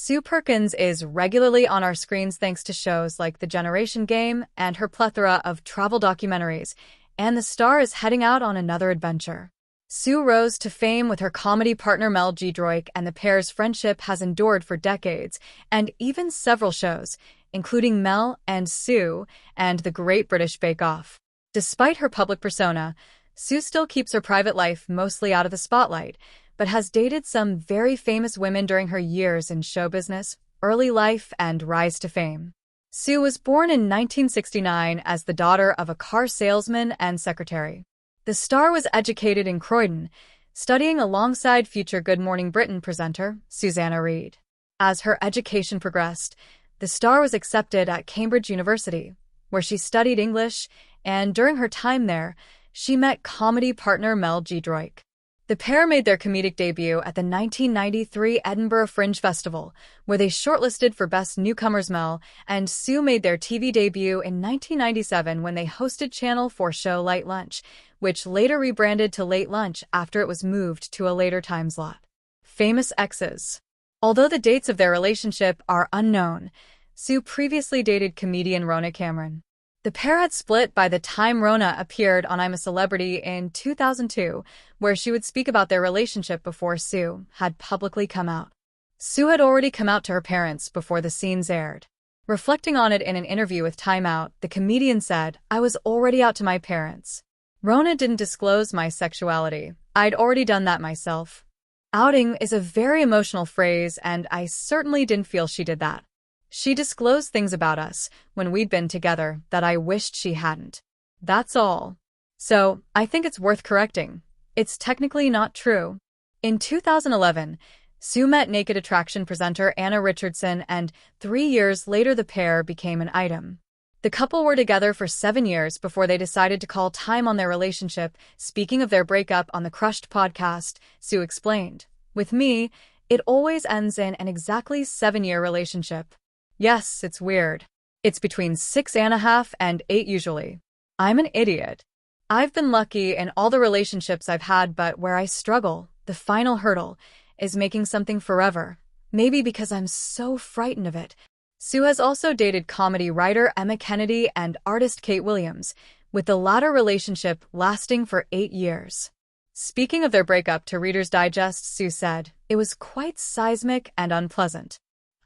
Sue Perkins is regularly on our screens thanks to shows like The Generation Game and her plethora of travel documentaries, and the star is heading out on another adventure. Sue rose to fame with her comedy partner Mel Giedroyc, and the pair's friendship has endured for decades, and even several shows, including Mel and Sue and The Great British Bake Off. Despite her public persona, Sue still keeps her private life mostly out of the spotlight, but has dated some very famous women during her years in show business, early life, and rise to fame. Sue was born in 1969 as the daughter of a car salesman and secretary. The star was educated in Croydon, studying alongside future Good Morning Britain presenter Susanna Reid. As her education progressed, the star was accepted at Cambridge University, where she studied English, and during her time there, she met comedy partner Mel Giedroyc. The pair made their comedic debut at the 1993 Edinburgh Fringe Festival, where they shortlisted for Best Newcomers. Mel and Sue made their TV debut in 1997 when they hosted Channel 4 show Late Lunch, which later rebranded to Late Lunch after it was moved to a later time slot. Famous exes. Although the dates of their relationship are unknown, Sue previously dated comedian Rona Cameron. The pair had split by the time Rona appeared on I'm a Celebrity in 2002, where she would speak about their relationship before Sue had publicly come out. Sue had already come out to her parents before the scenes aired. Reflecting on it in an interview with Time Out, the comedian said, "I was already out to my parents. Rona didn't disclose my sexuality. I'd already done that myself. Outing is a very emotional phrase, and I certainly didn't feel she did that. She disclosed things about us when we'd been together that I wished she hadn't. That's all. So, I think it's worth correcting. It's technically not true." In 2011, Sue met Naked Attraction presenter Anna Richardson, and 3 years later the pair became an item. The couple were together for 7 years before they decided to call time on their relationship. Speaking of their breakup on the Crushed podcast, Sue explained, "With me, it always ends in an exactly 7-year relationship. Yes, it's weird. It's between 6.5 and 8 usually. I'm an idiot. I've been lucky in all the relationships I've had, but where I struggle, the final hurdle, is making something forever. Maybe because I'm so frightened of it." Sue has also dated comedy writer Emma Kennedy and artist Kate Williams, with the latter relationship lasting for 8 years. Speaking of their breakup to Reader's Digest, Sue said, "It was quite seismic and unpleasant.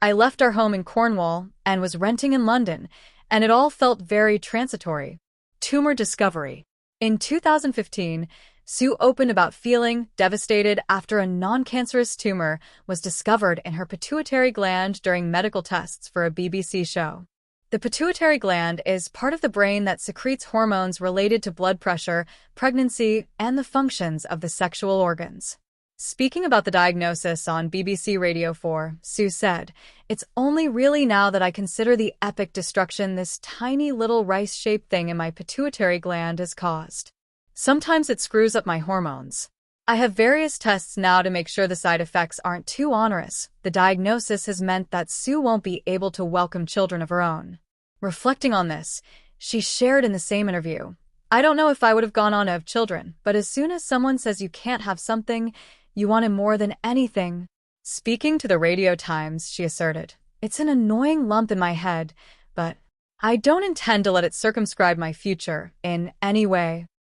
I left our home in Cornwall and was renting in London, and it all felt very transitory." Tumor discovery. In 2015, Sue opened about feeling devastated after a non-cancerous tumor was discovered in her pituitary gland during medical tests for a BBC show. The pituitary gland is part of the brain that secretes hormones related to blood pressure, pregnancy, and the functions of the sexual organs. Speaking about the diagnosis on BBC Radio 4, Sue said, "It's only really now that I consider the epic destruction this tiny little rice-shaped thing in my pituitary gland has caused. Sometimes it screws up my hormones. I have various tests now to make sure the side effects aren't too onerous. The diagnosis has meant that Sue won't be able to welcome children of her own." Reflecting on this, she shared in the same interview, "I don't know if I would have gone on to have children, but as soon as someone says you can't have something, you want it more than anything." Speaking to the Radio Times, she asserted, "It's an annoying lump in my head, but I don't intend to let it circumscribe my future in any way."